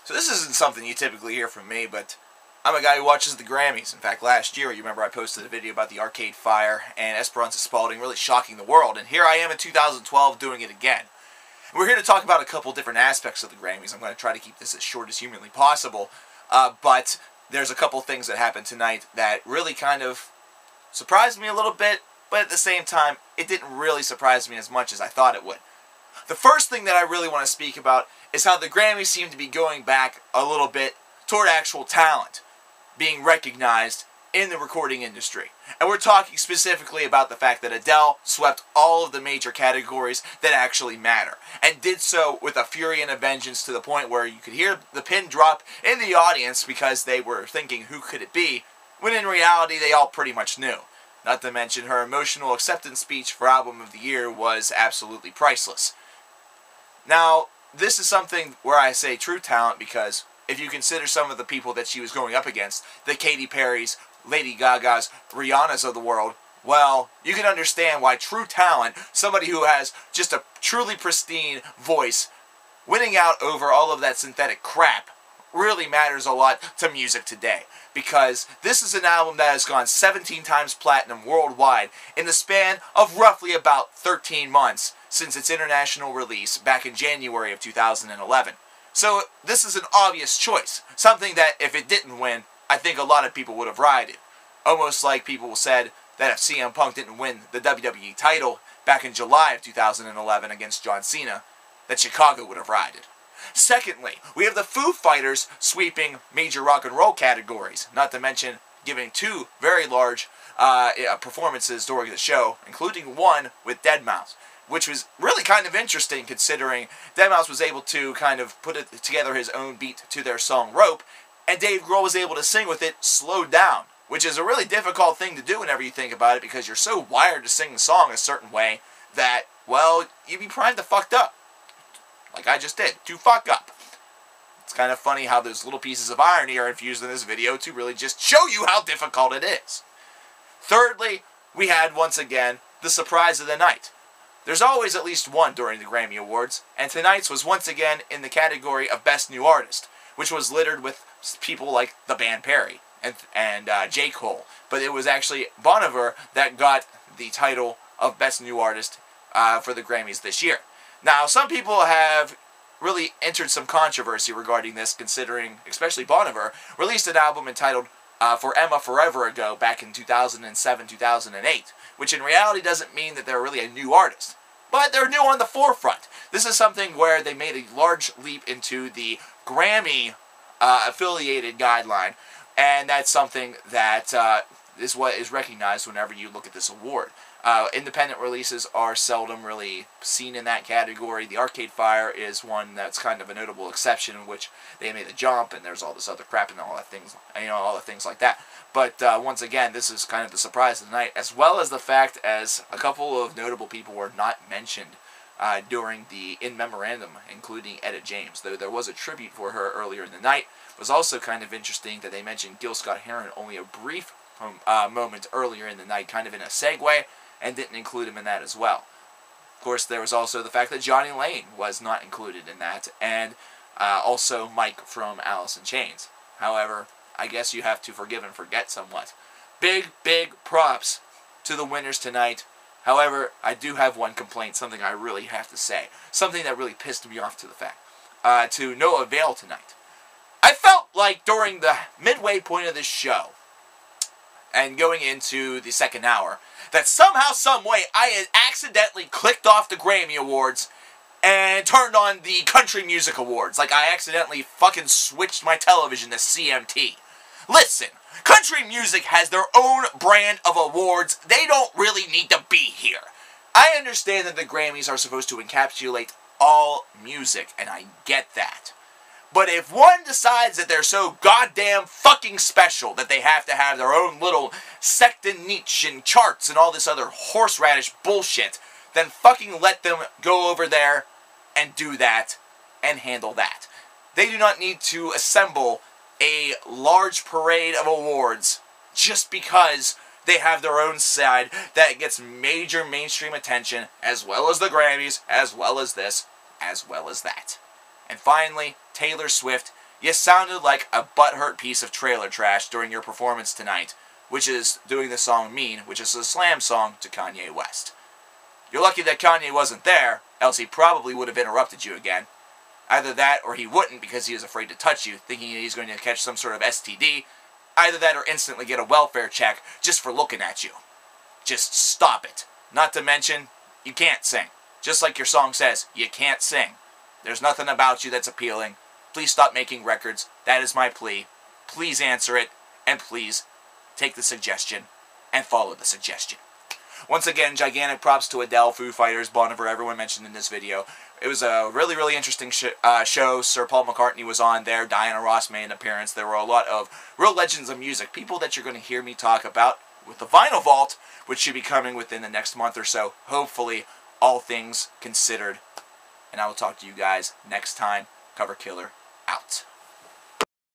So this isn't something you typically hear from me, but I'm a guy who watches the Grammys. In fact, last year, you remember I posted a video about the Arcade Fire and Esperanza Spalding really shocking the world, and here I am in 2012 doing it again. And we're here to talk about a couple different aspects of the Grammys. I'm going to try to keep this as short as humanly possible, but there's a couple things that happened tonight that really kind of surprised me a little bit, but at the same time, it didn't really surprise me as much as I thought it would. The first thing that I really want to speak about is how the Grammys seem to be going back a little bit toward actual talent being recognized in the recording industry. And we're talking specifically about the fact that Adele swept all of the major categories that actually matter, and did so with a fury and a vengeance to the point where you could hear the pin drop in the audience because they were thinking, who could it be? When in reality, they all pretty much knew. Not to mention her emotional acceptance speech for Album of the Year was absolutely priceless. Now, this is something where I say true talent because if you consider some of the people that she was going up against, the Katy Perry's, Lady Gaga's, Rihanna's of the world, well, you can understand why true talent, somebody who has just a truly pristine voice, winning out over all of that synthetic crap, really matters a lot to music today. Because this is an album that has gone 17 times platinum worldwide in the span of roughly about 13 months since its international release back in January of 2011. So this is an obvious choice. Something that if it didn't win, I think a lot of people would have rioted. Almost like people said that if CM Punk didn't win the WWE title back in July of 2011 against John Cena, that Chicago would have rioted. Secondly, we have the Foo Fighters sweeping major rock and roll categories, not to mention giving two very large performances during the show, including one with deadmau5, which was really kind of interesting considering deadmau5 was able to kind of put together his own beat to their song Rope, and Dave Grohl was able to sing with it slowed down, which is a really difficult thing to do whenever you think about it because you're so wired to sing the song a certain way that, well, you'd be primed to fucked up. Like I just did, to fuck up. It's kind of funny how those little pieces of irony are infused in this video to really just show you how difficult it is. Thirdly, we had, once again, the surprise of the night. There's always at least one during the Grammy Awards, and tonight's was once again in the category of Best New Artist, which was littered with people like the band Perry and J. Cole. But it was actually Bon Iver that got the title of Best New Artist for the Grammys this year. Now, some people have really entered some controversy regarding this, considering, especially Bon Iver, released an album entitled For Emma Forever Ago back in 2007-2008, which in reality doesn't mean that they're really a new artist. But they're new on the forefront. This is something where they made a large leap into the Grammy affiliated guideline, and that's something that is what is recognized whenever you look at this award. Independent releases are seldom really seen in that category. The Arcade Fire is one that's kind of a notable exception, in which they made a jump, and there's all this other crap and all that things, all the things like that. But once again, this is kind of the surprise of the night, as well as the fact as a couple of notable people were not mentioned during the In Memorandum, including Etta James. Though there was a tribute for her earlier in the night, it was also kind of interesting that they mentioned Gil Scott-Heron only a brief moment earlier in the night, kind of in a segue, and didn't include him in that as well. Of course, there was also the fact that Johnny Lane was not included in that, and also Mike from Alice in Chains. However, I guess you have to forgive and forget somewhat. Big, big props to the winners tonight. However, I do have one complaint, something I really have to say. Something that really pissed me off to the fact. To no avail tonight. I felt like during the midway point of this show, and going into the second hour, that somehow, someway, I had accidentally clicked off the Grammy Awards and turned on the Country Music Awards. Like I accidentally fucking switched my television to CMT. Listen, country music has their own brand of awards. They don't really need to be here. I understand that the Grammys are supposed to encapsulate all music, and I get that. But if one decides that they're so goddamn fucking special that they have to have their own little sect and niche and charts and all this other horseradish bullshit, then fucking let them go over there and do that and handle that. They do not need to assemble a large parade of awards just because they have their own side that gets major mainstream attention, as well as the Grammys, as well as this, as well as that. And finally, Taylor Swift You sounded like a butthurt piece of trailer trash during your performance tonight, which is doing the song Mean, which is a slam song to Kanye West. You're lucky that Kanye wasn't there, else he probably would have interrupted you again. Either that, or he wouldn't because he was afraid to touch you, thinking he's going to catch some sort of STD. Either that, or instantly get a welfare check just for looking at you. Just stop it. Not to mention, you can't sing. Just like your song says, you can't sing. There's nothing about you that's appealing. Please stop making records. That is my plea. Please answer it, and please take the suggestion and follow the suggestion. Once again, gigantic props to Adele, Foo Fighters, Bon Iver, everyone mentioned in this video. It was a really, really interesting show. Sir Paul McCartney was on there. Diana Ross made an appearance. There were a lot of real legends of music, people that you're going to hear me talk about with the Vinyl Vault, which should be coming within the next month or so. Hopefully, all things considered. And I will talk to you guys next time. Cover Killer.